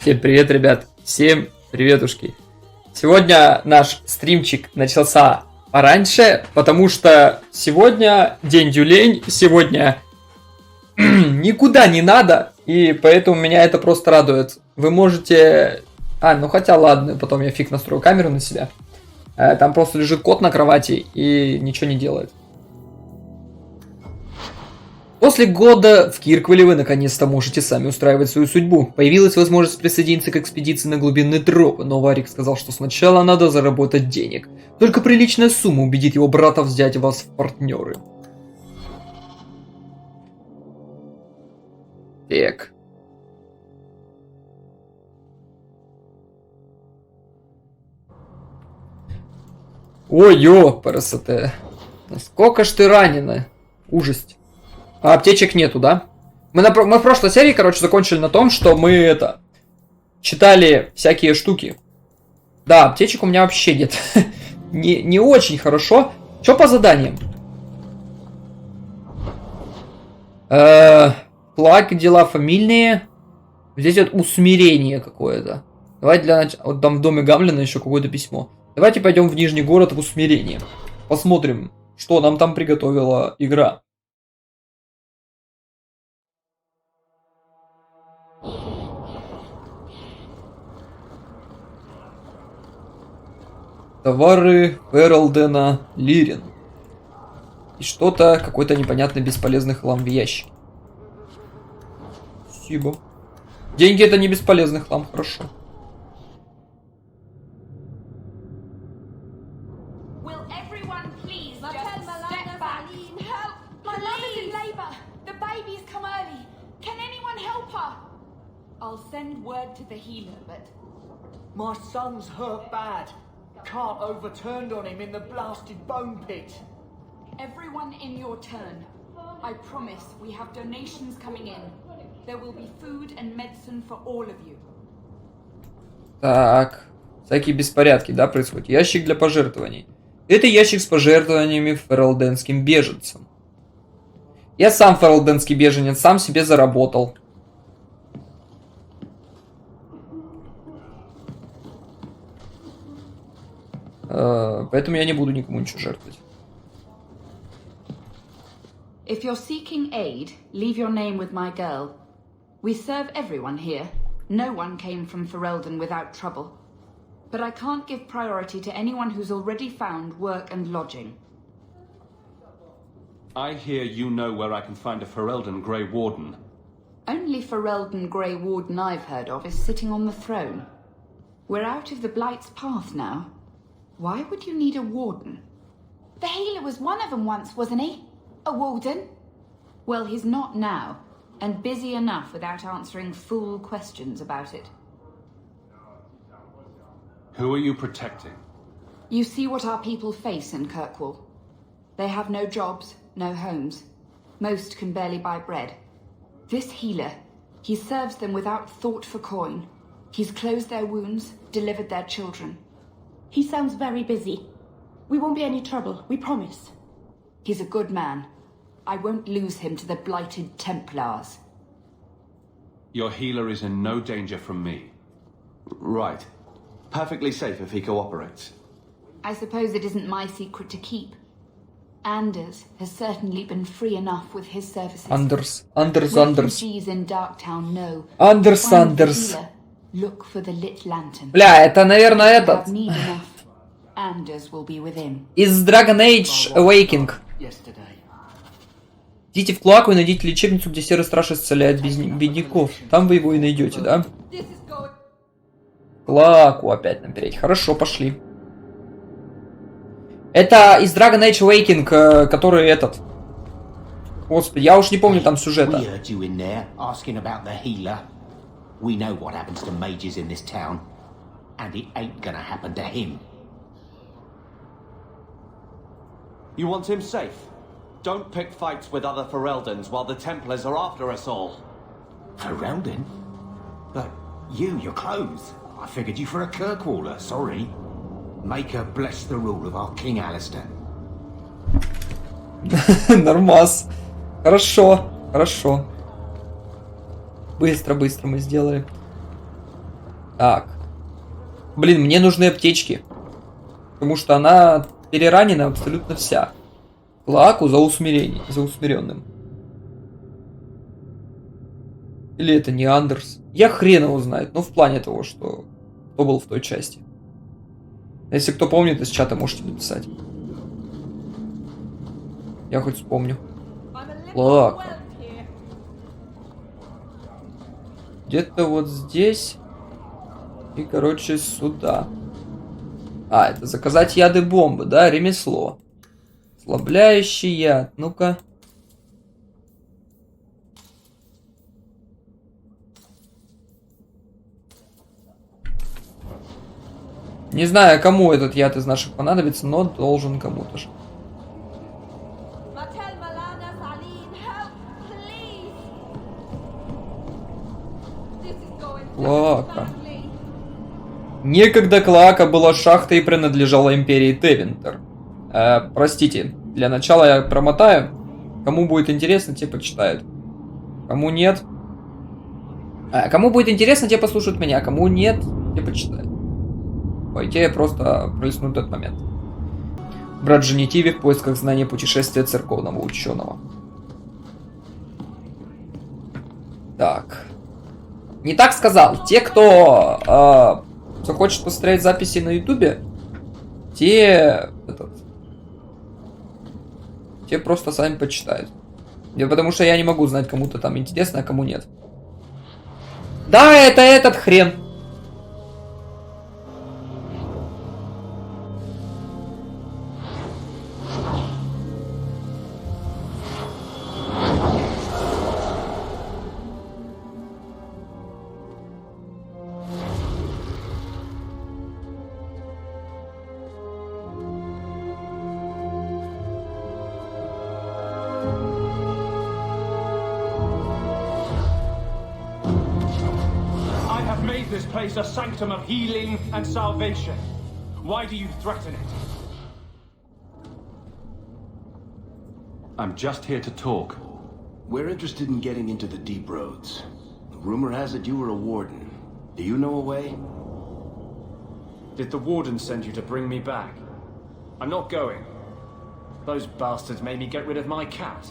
Всем привет, ребят! Всем приветушки! Сегодня наш стримчик начался пораньше, потому что сегодня день дюлень, сегодня никуда не надо, и поэтому меня это просто радует. Вы можете... ну хотя ладно, потом я фиг настрою камеру на себя. Там просто лежит кот на кровати и ничего не делает. После года в Киркволле вы наконец-то можете сами устраивать свою судьбу. Появилась возможность присоединиться к экспедиции на глубинные тропы, но Варик сказал, что сначала надо заработать денег. Только приличная сумма убедит его брата взять вас в партнеры. Так. Ой-ё, красота. Сколько ж ты ранена? Ужасть. А аптечек нету, да? Мы в прошлой серии, короче, закончили на том, что мы читали всякие штуки. Да, аптечек у меня вообще нет. не очень хорошо. Что по заданиям? Плак, дела фамильные. Здесь вот усмирение какое-то. Давайте вот там в доме Гамлина еще какое-то письмо. Давайте пойдем в Нижний город в усмирение. Посмотрим, что нам там приготовила игра. Товары Ферлдена Лирин. И что-то, какой-то непонятный бесполезный хлам в ящике. Спасибо. Деньги это не бесполезный хлам, хорошо. My son's hurt bad. Can't overturned on him in the blasted bone pit. Everyone in your turn. I promise we have donations coming in. There will be food and medicine for all of you. Так, всякие беспорядки, да, происходят. Ящик для пожертвований. Это ящик с пожертвованиями ферлденским беженцам. Я сам ферлденский беженец, сам себе заработал. Поэтому я не буду никому ничего жертвовать. If you're seeking aid, leave your name with my girl. We serve everyone here. No one came from Ferelden without trouble. But I can't give priority to anyone who's already found work and lodging. I hear you know where I can find a Ferelden Grey Warden. Only Ferelden Grey Warden I've heard of is sitting on the throne. We're out of the Blight's path now. Why would you need a warden? The healer was one of them once, wasn't he? A warden? Well, he's not now, and busy enough without answering fool questions about it. Who are you protecting? You see what our people face in Kirkwall. They have no jobs, no homes. Most can barely buy bread. This healer, he serves them without thought for coin. He's closed their wounds, delivered their children. He sounds very busy. We won't be any trouble, we promise. He's a good man. I won't lose him to the blighted Templars. Your healer is in no danger from me. Right. Perfectly safe if he cooperates. I suppose it isn't my secret to keep. Anders has certainly been free enough with his services. Anders. Refugees in Darktown know. Anders. Look for the lit lantern. Бля, это, наверное, этот. Anders will be within. Из Dragon Age Awakening. Идите в Клоаку и найдите лечебницу, где серый страж исцеляет бедняков. Там вы его и найдете, да? Клоаку опять напереть. Хорошо, пошли. Это из Dragon Age Awakening, который этот. Господи, я уж не помню там сюжета. We know what happens to mages in this town, and it ain't gonna happen to him. You want him safe? Don't pick fights with other Fereldans while the Templars are after us all. Ferelden? But you're clothes. I figured you for a Kirkwaller, sorry. Make her bless the rule of our King Alistair. Нормас. Хорошо, хорошо. Быстро мы сделали. Так. Блин, мне нужны аптечки. Потому что она переранена абсолютно вся. Клоаку за усмиренным. Или это не Андерс? Я хрен его знает. Ну, в плане того, что кто был в той части. Если кто помнит, из чата можете написать. Я хоть вспомню. Клоака. Где-то вот здесь. И, короче, сюда. А, это заказать яды бомбы, да? Ремесло. Ослабляющий яд. Ну-ка. Не знаю, кому этот яд из наших понадобится, но должен кому-то же. Клоака. Некогда Клоака была шахтой и принадлежала империи Тевинтер. Простите, для начала я промотаю. Кому будет интересно, те почитают. Кому нет... кому будет интересно, те послушают меня. Кому нет, те почитают. По идее, просто пролистну этот момент. Брат Женитиви в поисках знания путешествия церковного ученого. Так. Не так сказал. Те, кто захочет посмотреть записи на ютубе, те просто сами почитают. Потому что я не могу знать, кому-то там интересно, а кому нет. Да, это этот хрен. This place a sanctum of healing and salvation. Why do you threaten it? I'm just here to talk. We're interested in getting into the deep roads. Rumor has it you were a warden. Do you know a way? Did the warden send you to bring me back? I'm not going. Those bastards made me get rid of my cat.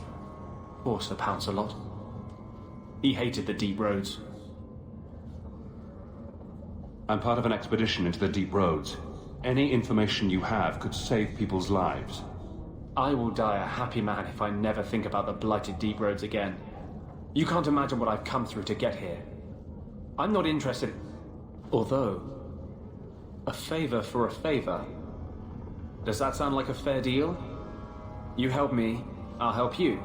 Poor Sir Pouncelot. He hated the deep roads. I'm part of an expedition into the deep roads. Any information you have could save people's lives. I will die a happy man if I never think about the blighted deep roads again. You can't imagine what I've come through to get here. I'm not interested... Although... A favor for a favor. Does that sound like a fair deal? You help me, I'll help you.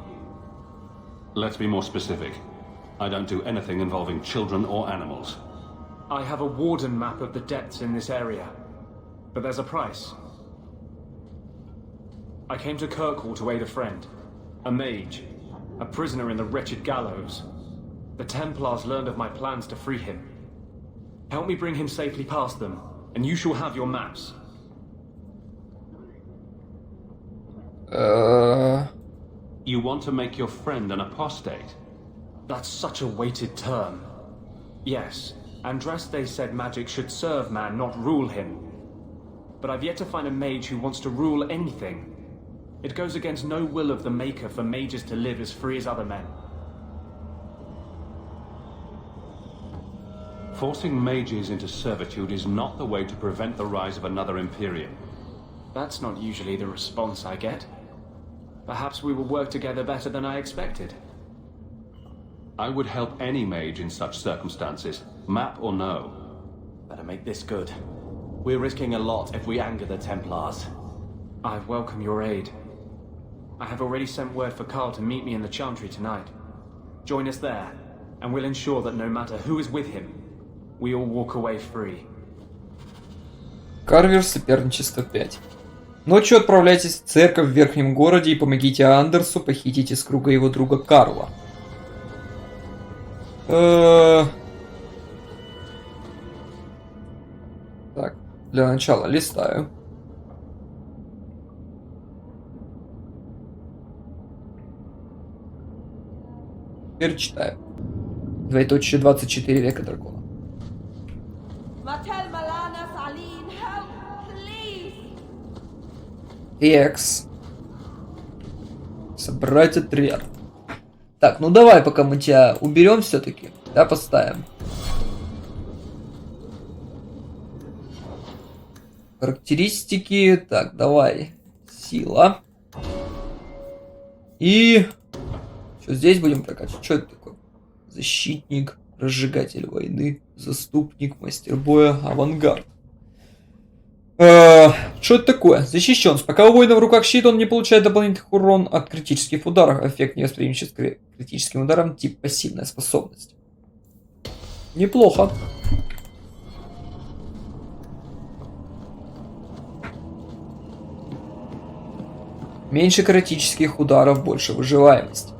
Let's be more specific. I don't do anything involving children or animals. I have a warden map of the depths in this area. But there's a price. I came to Kirkwall to aid a friend. A mage. A prisoner in the wretched gallows. The Templars learned of my plans to free him. Help me bring him safely past them, and you shall have your maps. You want to make your friend an apostate? That's such a weighted term. Yes. Andraste said magic should serve man, not rule him. But I've yet to find a mage who wants to rule anything. It goes against no will of the Maker for mages to live as free as other men. Forcing mages into servitude is not the way to prevent the rise of another Imperium. That's not usually the response I get. Perhaps we will work together better than I expected. I would help any mage in such circumstances, map or no. Better make this good. We're risking a lot if we anger the Templars. I welcome your aid. I have already sent word for Carl to meet me in the Chantry tonight. Join us there, and we'll ensure that no matter who is with him, we all walk away free. Карвер, соперничество 5. Ночью отправляйтесь в церковь в верхнем городе и помогите Андерсу похитить из круга его друга Карла. Так, для начала листаю. Теперь читаю. 24 века дракона. Экс. Собрать отряд. Так, ну давай, пока мы тебя уберем все-таки. Да, поставим. Характеристики. Так, давай. Сила. И... Что здесь будем прокачивать? Что это такое? Защитник, разжигатель войны, заступник, мастер боя, авангард. Что это такое? Защищен. Пока у воина в руках щит, он не получает дополнительных урон от критических ударов. Эффект невосприимчив к критическим ударам. Тип пассивная способность. Неплохо. Меньше критических ударов, больше выживаемость.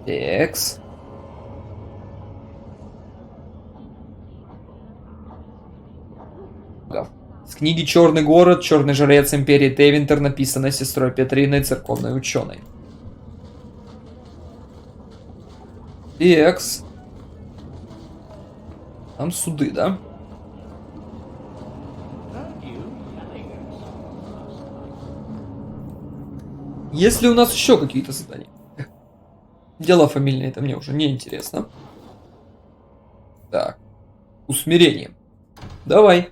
Экс. С книги «Черный город», «Черный жрец империи Тевинтер», написанной сестрой Петриной, церковной ученой. Экс. Там суды, да? Есть ли у нас еще какие-то задания? Дела фамильные, это мне уже не интересно. Так. Усмирение. Давай.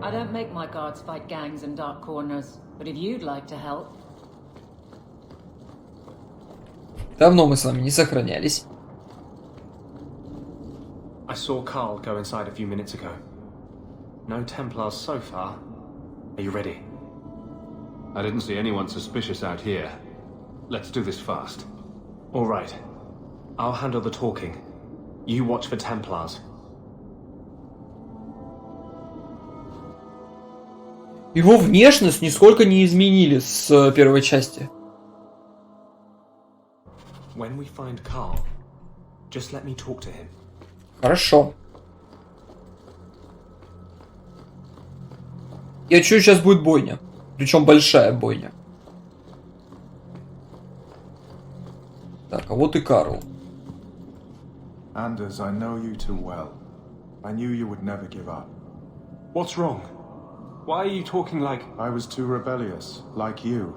I don't make my guards fight gangs in dark corners, but if you'd like to help. Давно мы с вами не сохранялись. I saw Carl go inside a few minutes ago. No Templars so far. Are you ready? I didn't see anyone suspicious out here. Let's do this fast. All right. I'll handle the talking. You watch for Templars. Его внешность нисколько не изменили с первой части. When we find Carl, just let me talk to him. Хорошо. Я чую, сейчас будет бойня. Причем большая бойня. Так, а вот и Карл. Anders, I know you too well. I knew you would never give up. What's wrong? Why are you talking like... I was too rebellious, like you.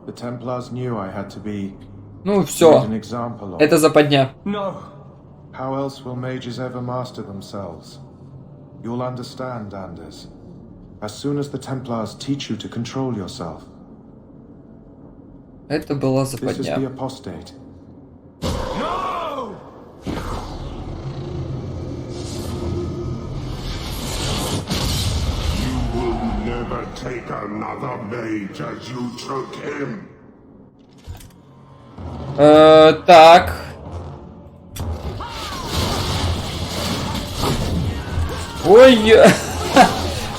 The Templars knew I had to be... Ну, все. an example of. Это западня. No! How else will mages ever master themselves? You'll understand, Anders. As soon as the Templars teach you to control yourself. Это была This is западня. the apostate. No! You will never take another mage as you took him. Так. Ой,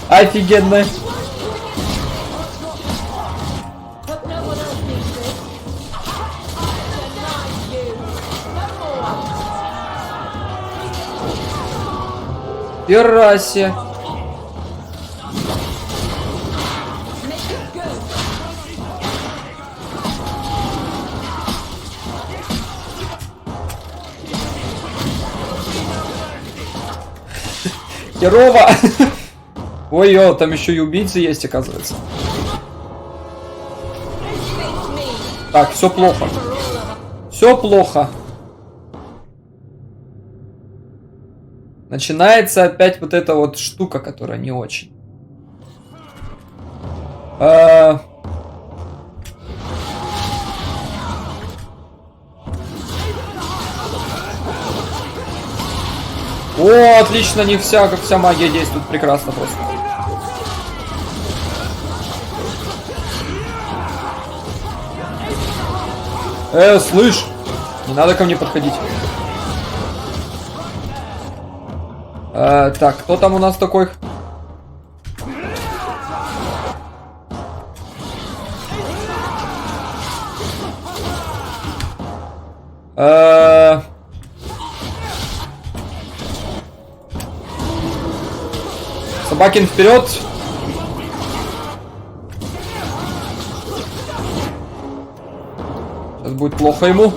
офигенно. Пираси. Херово. Ой-ё, там еще и убийцы есть, оказывается. Так, все плохо. Все плохо. Начинается опять вот эта вот штука, которая не очень. О, отлично, не вся магия действует прекрасно просто. Слышь, не надо ко мне подходить. Так, кто там у нас такой? Собакин вперед! Сейчас будет плохо ему.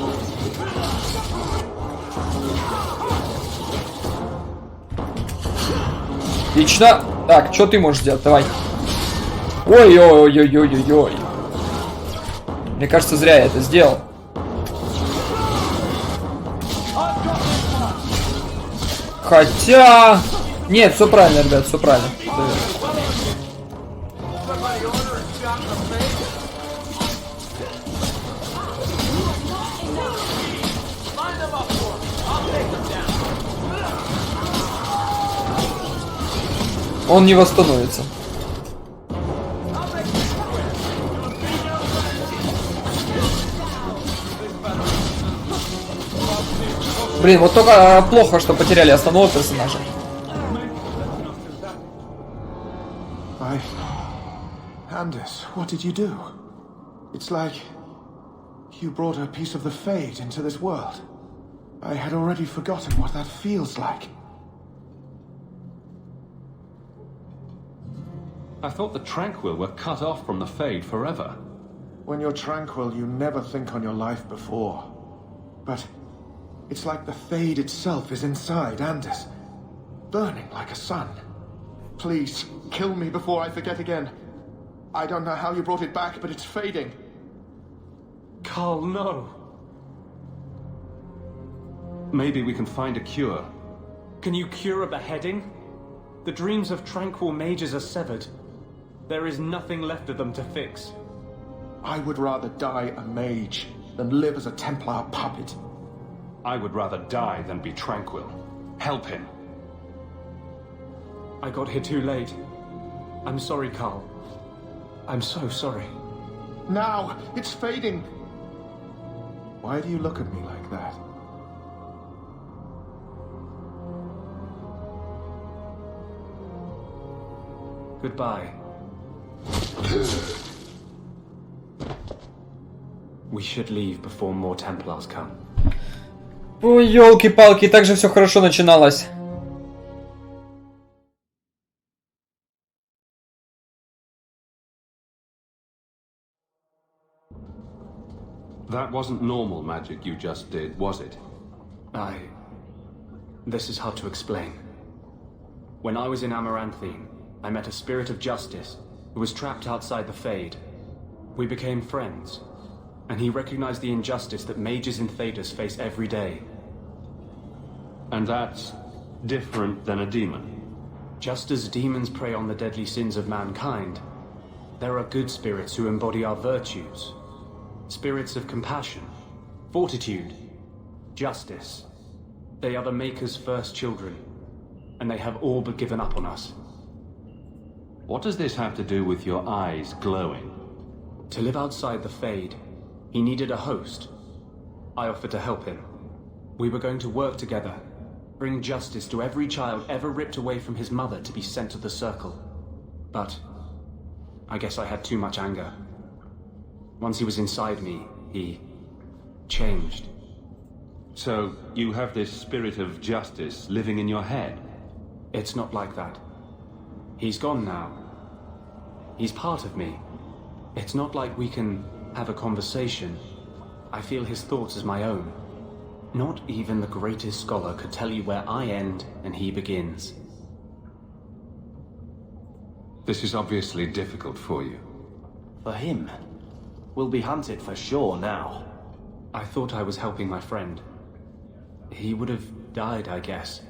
Отлично. Так, что ты можешь сделать? Давай. Ой-ой-ой-ой-ой-ой. Мне кажется, зря я это сделал. Хотя... Нет, все правильно, ребят, все правильно. Он не восстановится. Блин, вот только плохо, что потеряли основного персонажа. Anders, what did you do? It's like you brought a piece of the Fade into this world. I had already forgotten what that feels like. I thought the Tranquil were cut off from the Fade forever. When you're tranquil, you never think on your life before. But it's like the Fade itself is inside Anders, burning like a sun. Please, kill me before I forget again. I don't know how you brought it back, but it's fading. Carl, no. Maybe we can find a cure. Can you cure a beheading? The dreams of tranquil mages are severed. There is nothing left of them to fix. I would rather die a mage than live as a Templar puppet. I would rather die than be tranquil. Help him. I got here too late. I'm sorry, Carl. I'm so sorry. Now! It's fading! Why do you look at me like that? Goodbye. We should leave before more Templars come. Ой, елки-палки, так же все хорошо начиналось. That wasn't normal magic you just did, was it? This is hard to explain. When I was in Amaranthine, I met a spirit of justice who was trapped outside the Fade. We became friends, and he recognized the injustice that mages in Thedas face every day. And that's different than a demon? Just as demons prey on the deadly sins of mankind, there are good spirits who embody our virtues. Spirits of compassion, fortitude, justice. They are the Maker's first children, and they have all but given up on us. What does this have to do with your eyes glowing? To live outside the Fade, he needed a host. I offered to help him. We were going to work together, bring justice to every child ever ripped away from his mother to be sent to the Circle. But I guess I had too much anger. Once he was inside me, he changed. So, you have this spirit of justice living in your head? It's not like that. He's gone now. He's part of me. It's not like we can have a conversation. I feel his thoughts as my own. Not even the greatest scholar could tell you where I end and he begins. This is obviously difficult for you. For him? We'll be hunted for sure now. I thought I was helping my friend. He would have died, I guess.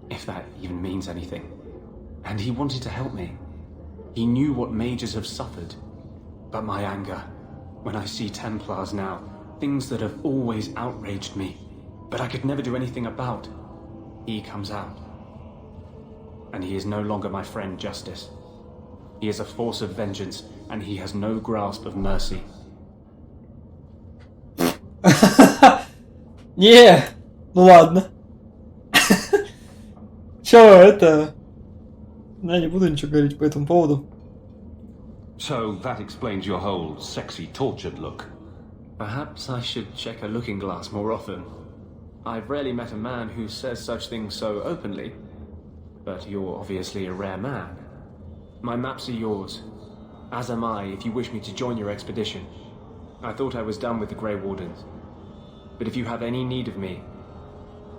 If that even means anything. And he wanted to help me. He knew what mages have suffered. But my anger, when I see Templars now, things that have always outraged me, but I could never do anything about, he comes out. And he is no longer my friend, Justice. He is a force of vengeance, and he has no grasp of mercy. Не, ну ладно. Чё это? Я не буду ничего говорить по этому поводу. So that explains your whole sexy tortured look. Perhaps I should check a looking glass more often. I've rarely met a man who says such things so openly. But you're obviously a rare man. My maps are yours. As am I, if you wish me to join your expedition. I thought I was done with the Grey Wardens. But if you have any need of me,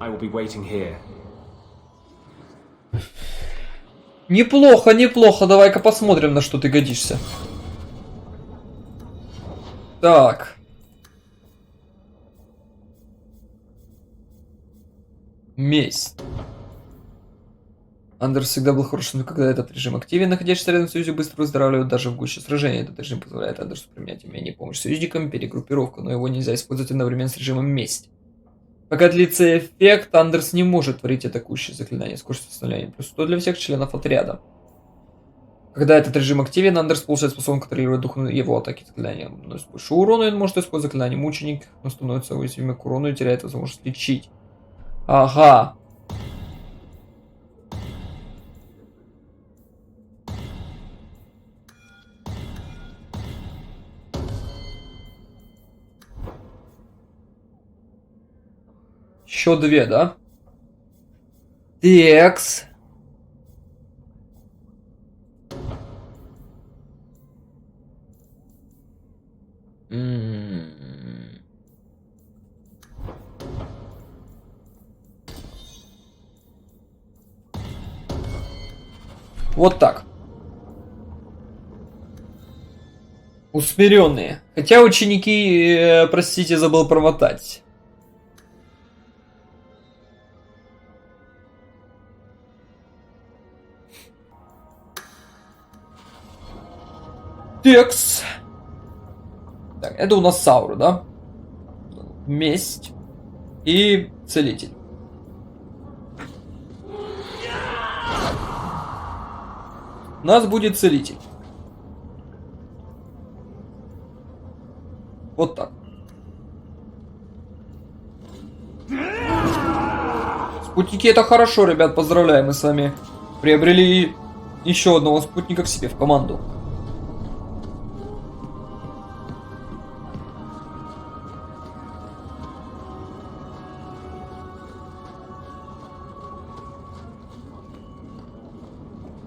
I will be waiting here. Неплохо, неплохо. Давай-ка посмотрим, на что ты годишься. Так. Месть. Андерс всегда был хорошим, когда этот режим активен. Находящийся рядом в союзе быстро выздоравливают даже в гуще сражения. Этот режим позволяет Андерсу применять умение помощь союзникам, перегруппировку, но его нельзя использовать одновременно с режимом месть. Пока длится эффект, Андерс не может творить атакующие заклинания. Скорость восстановления плюс 100 для всех членов отряда. Когда этот режим активен, Андерс получает способность контролировать дух его атаки заклинанием. Наносит больше урона, и он может использовать заклинание мученик, но становится уязвимым к урону и теряет возможность лечить. Ага. Еще две, да? Текс. Вот так. Усмиренные. Хотя ученики, простите, забыл промотать. Текс. Так, это у нас Сауры, да? Месть и целитель. У нас будет целитель. Вот так. Спутники это хорошо, ребят, поздравляем, мы с вами приобрели еще одного спутника к себе в команду.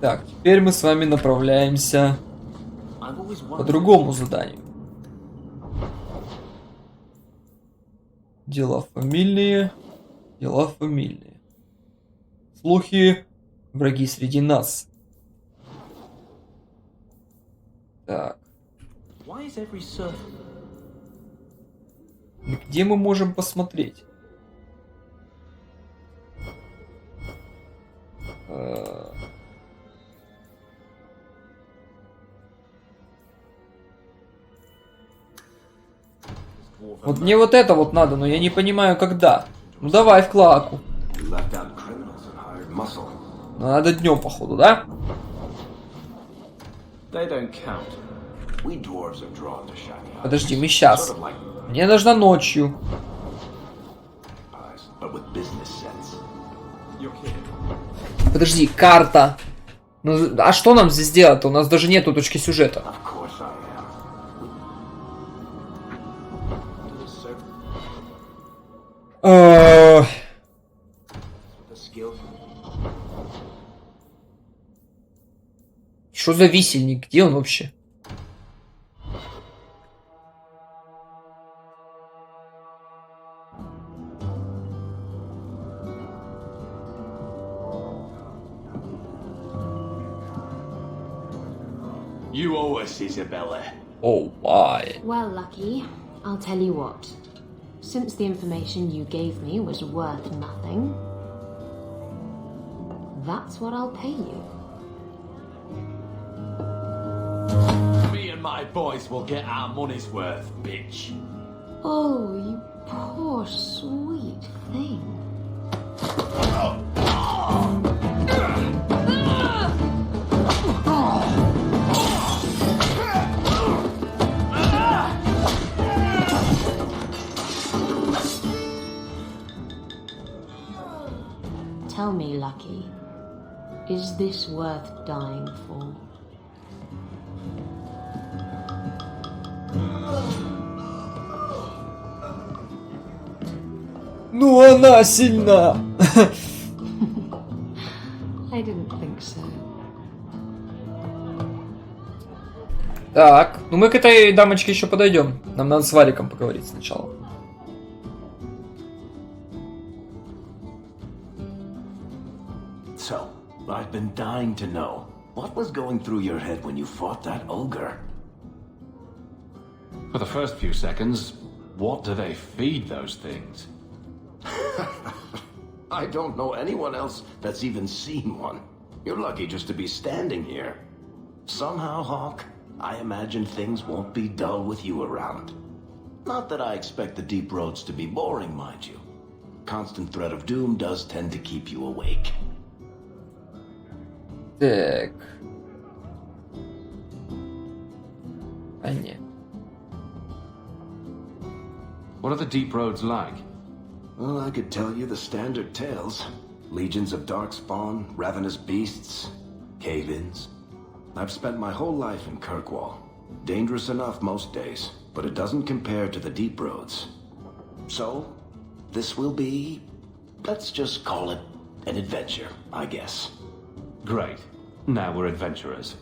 Так, теперь мы с вами направляемся по другому заданию. Дела фамильные. Дела фамильные. Слухи. Враги среди нас. Так. Где мы можем посмотреть? Вот мне вот это вот надо, но я не понимаю, когда. Ну давай в клаку. Надо днем, походу, да? Подожди, мы сейчас. Мне нужно ночью. Подожди, карта. Ну, а что нам здесь делать? У нас даже нету точки сюжета. Что за висельник? Где он вообще? You owe us, Isabella. Oh, why? Well, Lucky, I'll tell you what. Since the information you gave me was worth nothing, that's what I'll pay you. Me and my boys will get our money's worth, bitch. Oh, you poor sweet thing. Tell me, Lucky, is this worth dying for? Ну она сильна. I didn't think so. Так, ну мы к этой дамочке еще подойдем. Нам надо с Валиком поговорить сначала. So, I've been dying to know. What was going through your head when you fought that ogre? For the first few seconds, what do they feed those things? I don't know anyone else that's even seen one. You're lucky just to be standing here. Somehow, Hawk, I imagine things won't be dull with you around. Not that I expect the deep roads to be boring, mind you. Constant threat of doom does tend to keep you awake. Так. А не. What are the deep roads like? Well, I could tell you the standard tales. Legions of darkspawn, ravenous beasts, cave-ins. I've spent my whole life in Kirkwall. Dangerous enough most days, but it doesn't compare to the deep roads. So, this will be, let's just call it an adventure, I guess. Great. Now we're adventurers.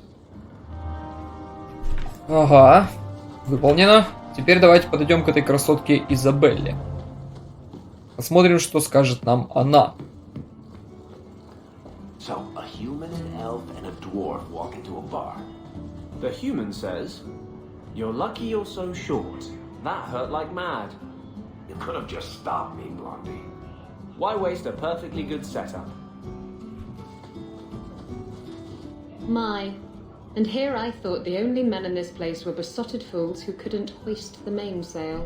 Ага. Выполнено. Теперь давайте подойдем к этой красотке Изабелле. Посмотрим, что скажет нам она. So, a human, an elf, and a dwarf walk into a bar. The human says, "You're lucky you're so short. That hurt like mad." You could have just stopped me, Blondie. Why waste a perfectly good setup? My. And here I thought the only men in this place were besotted fools who couldn't hoist the mainsail.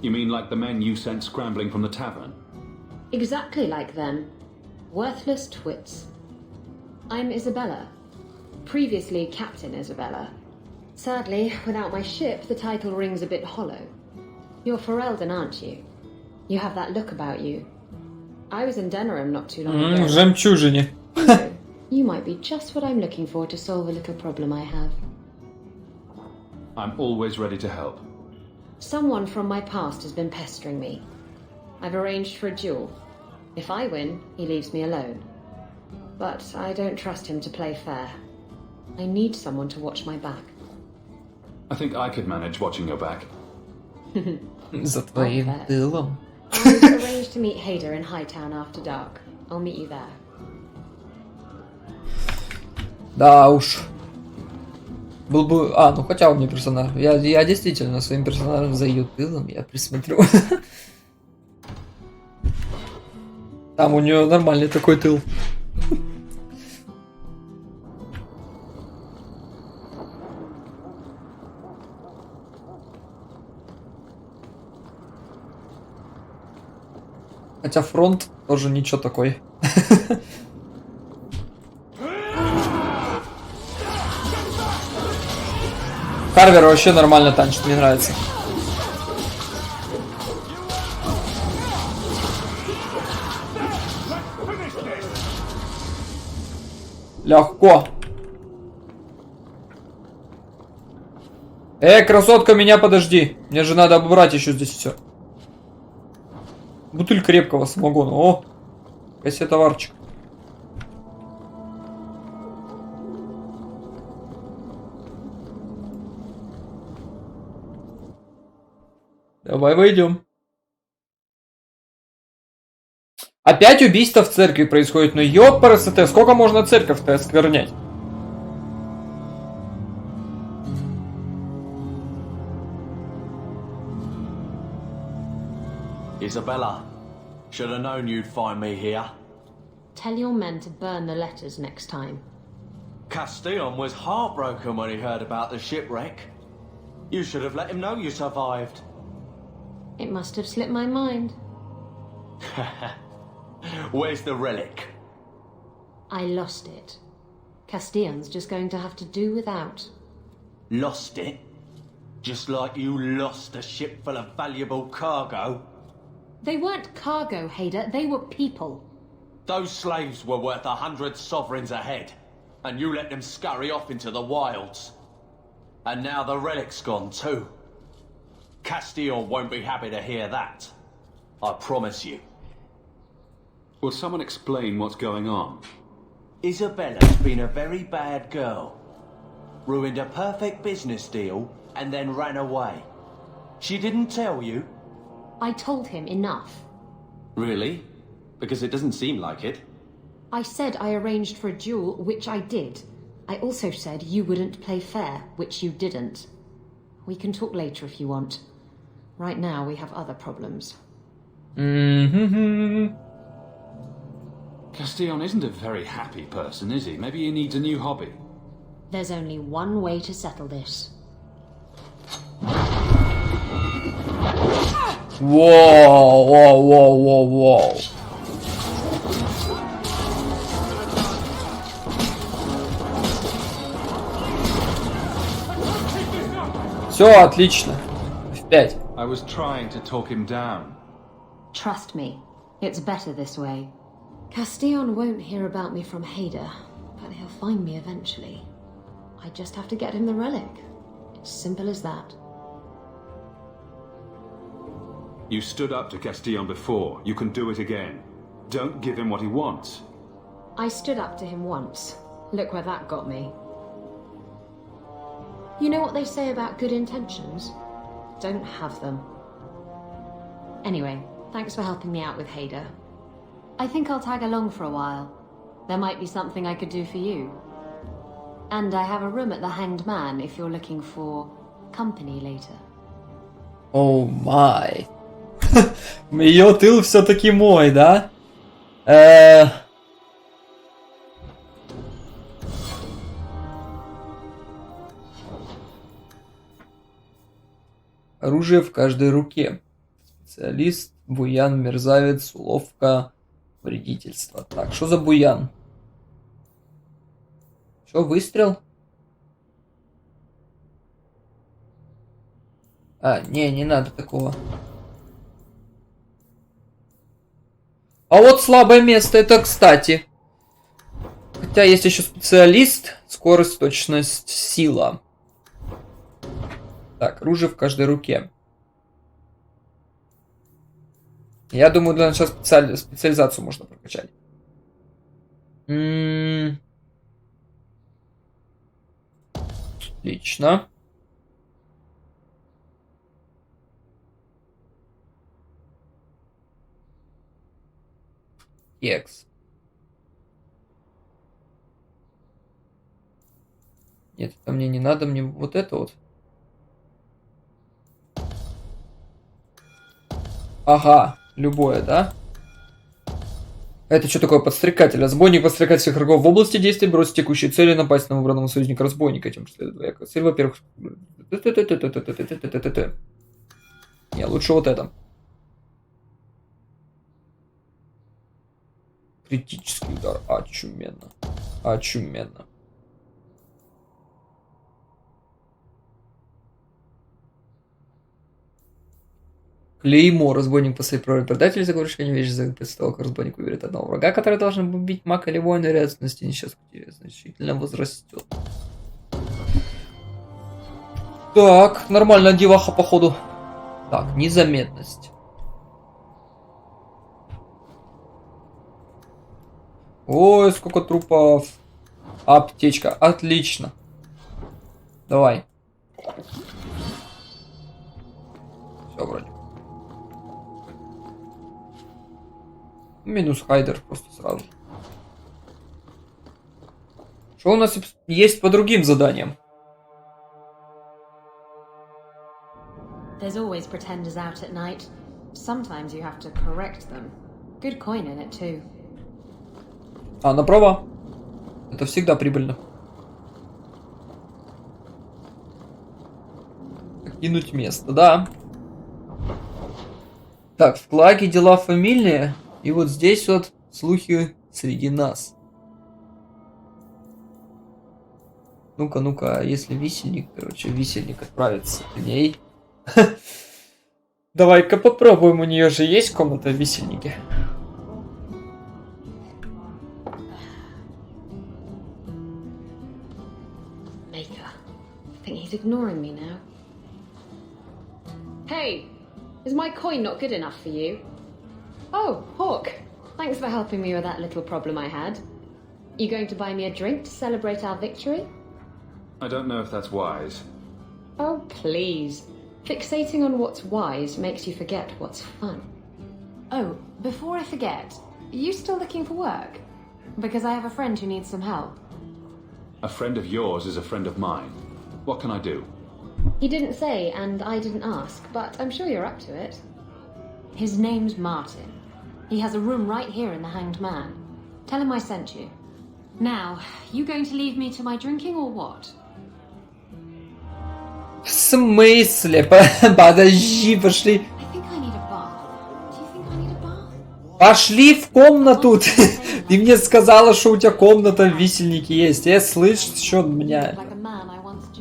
You mean like the men you sent scrambling from the tavern? Exactly like them. Worthless twits. I'm Isabella. Previously Captain Isabella. Sadly, without my ship, the title rings a bit hollow. You're Ferelden, aren't you? You have that look about you. I was in Denerim not too long ago. Жемчужине. You might be just what I'm looking for to solve a little problem I have. I'm always ready to help. Someone from my past has been pestering me. I've arranged for a duel. If I win, he leaves me alone. But I don't trust him to play fair. I need someone to watch my back. I think I could manage watching your back. За твоим делом. I've arranged to meet Hader in Hightown after dark. I'll meet you there. Да уж. Был бы... А, ну хотя у меня персонаж. Я действительно своим персонажем за ее тылом я присмотрю. Там у нее нормальный такой тыл. Хотя фронт тоже ничего такой. Карвер вообще нормально танчит, мне нравится. Легко. Красотка, меня подожди. Мне же надо обобрать еще здесь все. Бутыль крепкого самогона. О, какой товарчик. Давай войдем. Опять убийство в церкви происходит. Ну ёпарасоте, сколько можно церковь-то осквернять? Isabella, should have known you'd find me here. Tell your men to burn the letters next time. Castillon was heartbroken when he heard about the shipwreck. You should have let him know you survived. It must have slipped my mind. Where's the relic? I lost it. Castillon's just going to have to do without. Lost it? Just like you lost a ship full of valuable cargo? They weren't cargo, Hader. They were people. Those slaves were worth 100 sovereigns a head, and you let them scurry off into the wilds. And now the relic's gone too. Castillon won't be happy to hear that. I promise you. Will someone explain what's going on? Isabella's been a very bad girl. ruined a perfect business deal, and then ran away. She didn't tell you? I told him enough. Really? Because it doesn't seem like it. I said I arranged for a duel, which I did. I also said you wouldn't play fair, which you didn't. We can talk later if you want. Right now we have other problems. Castillon isn't a very happy person, is he? Maybe he needs a new hobby. There's only one way to settle this. Воу, воу, воу, воу, воу. Все отлично. В 5. I was trying to talk him down. Trust me, it's better this way. Castillon won't hear about me from Hader, but he'll find me eventually. I just have to get him the relic. It's simple as that. You stood up to Castillon before. You can do it again. Don't give him what he wants. I stood up to him once. Look where that got me. You know what they say about good intentions? Don't have them. Anyway, thanks for helping me out with Hader. I think I'll tag along for a while. There might be something I could do for you. And I have a room at the Hanged Man if you're looking for company later. Oh my. Ее тыл все-таки мой, да? Оружие в каждой руке. Специалист, буян, мерзавец, уловка, вредительство. Так, что за буян? Что, выстрел? А, не надо такого. А вот слабое место, это кстати. Хотя есть еще специалист, скорость, точность, сила. Так, оружие в каждой руке. Я думаю, для начала специализацию можно прокачать. Отлично. X. Нет, это мне не надо, мне вот это вот. Ага, любое, да? Это что такое? Подстрекатель. Разбойник подстрекает всех врагов в области действия, бросить текущие цели, напасть на выбранного союзника разбойника. Этим следует двоякая цель, во-первых... Не, лучше вот это. Критический удар. Очуменно. Очуменно. Клеймо. Разбойник по своей природе предатель, заговорщик, вещи за того, как разбойник выберет одного врага, который должен убить маг или воин, вероятность несчастности значительно возрастет. Так, нормально, деваха, походу. Так, незаметность. Ой, сколько трупов. Аптечка, отлично. Давай. Все вроде. Минус хайдер просто сразу. Что у нас есть по другим заданиям? There's always pretenders out at night. Sometimes you have to correct them. Good coin in it too. А, направо. Это всегда прибыльно. Покинуть место, да. Так, в флаге дела фамильные. И вот здесь вот слухи среди нас. Ну-ка, ну-ка, а если висельник, короче, висельник отправится к ней. Давай-ка попробуем, у нее же есть комната в висельнике. I think he's ignoring me now. Hey, is my coin not good enough for you? Oh, Hawk. Thanks for helping me with that little problem I had. You going to buy me a drink to celebrate our victory? I don't know if that's wise. Oh, please. Fixating on what's wise makes you forget what's fun. Oh, before I forget, are you still looking for work? Because I have a friend who needs some help. A friend of yours is a friend of mine. What can I do? He didn't say, and I didn't ask, but I'm sure you're up to it. His name's Martin. He has a room right here in the Hanged Man. Tell him I sent you. Now, you going to leave me to my drinking or what? В смысле? Подожди, пошли. I think I need a bath. Do you think I need a bath? Пошли в комнату. Ты мне сказала, что у тебя комната в висельнике есть. Я слышу, что меня...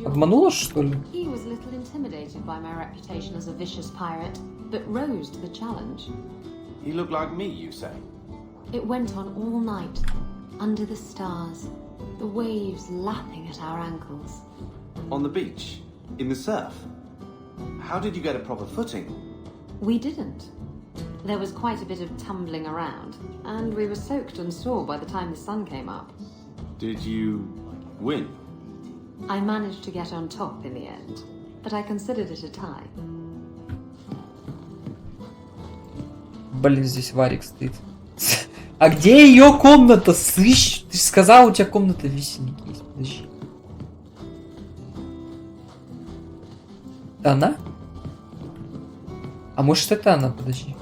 Обманула, что ли? He was a little intimidated by my reputation as a vicious pirate, but rose to the challenge. He looked like me, you say? It went on all night, under the stars, the waves lapping at our ankles. On the beach? In the surf? How did you get a proper footing? We didn't. There was quite a bit of tumbling around, and we were soaked and sore by the time the sun came up. Did you win? I managed to get on top in the end, but I considered it a tie. Блин, здесь Варик стоит. А где ее комната? Слышь, ты же сказал, у тебя комната в висельнике есть. Подожди. Это она? А может это она? Подожди.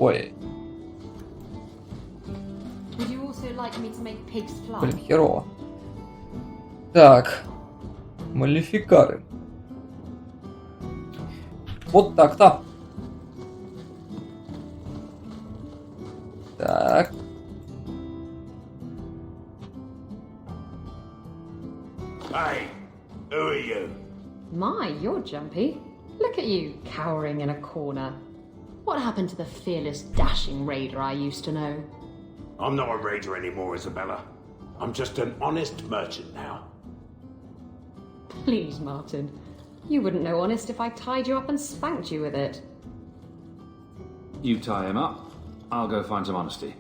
Ой. Блин, херово. Так. Малефикары. Вот так-то. Так. Hey, who are you? My, you're jumpy. Look at you, cowering in a corner. What happened to the fearless, dashing raider I used to know? I'm not a raider anymore, Isabella. I'm just an honest merchant now. Please, Martin. You wouldn't know honest if I tied you up and spanked you with it. You tie him up, I'll go find some honesty.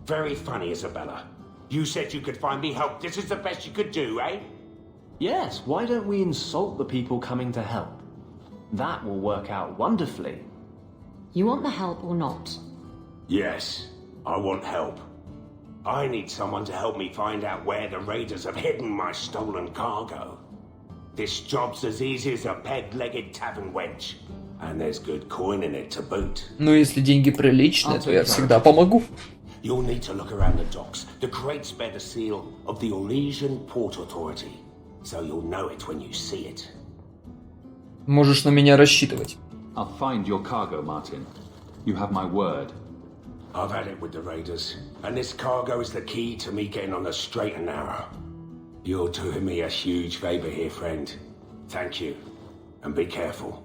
Very funny, Isabella. You said you could find me help. This is the best you could do, eh? Yes, why don't we insult the people coming to help? That will work out wonderfully. You want the help or not? Yes, I want help. I need someone to help me find out where the raiders have hidden my stolen cargo. This job's as easy as a peg-legged tavern wench. And there's good coin in it to boot. Ну, если деньги приличные, то я всегда помогу. You'll need to look around the docks. The crates bear the seal of the Orlesian Port Authority. So you'll know it when you see it. Можешь на меня рассчитывать. I'll find your cargo, Martin. You have my word. I've had it with the raiders, and this cargo is the key to me getting on the straight and narrow. You're doing me a huge favor here, friend. Thank you, and be careful.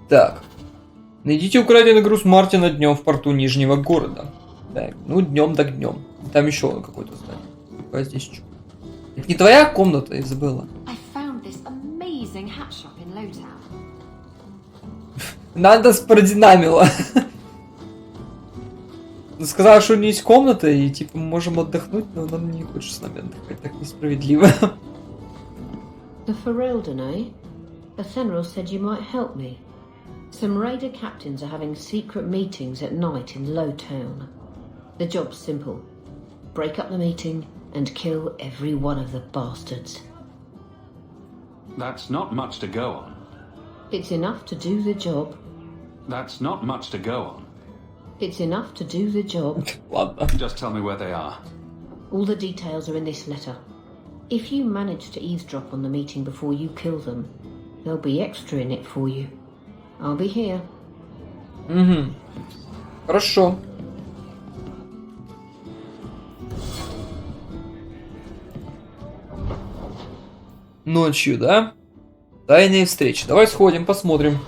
Так. Найдите украденный груз Мартина днем в порту Нижнего города. Так, ну днем так днем. Там еще какое-то здание. А здесь что? Это не твоя комната, Изабелла? Надо продинамила. Сказала, что у нее есть комната, и типа мы можем отдохнуть, но она не хочет с нами отдыхать. Так несправедливо. The Ferelden, eh? Athenril said you might help me. Some raider captains are having secret meetings at night in Lowtown. The job's simple. Break up the meeting and kill every one of the bastards. That's not much to go on. It's enough to do the job. That's not much to go on. It's enough to do the job. Just tell me where they are. All the details are in this letter. If you manage to eavesdrop on the meeting before you kill them, there'll be extra in it for you. I'll be here. Хорошо. Ночью, да? Тайные встречи. Давай сходим, посмотрим.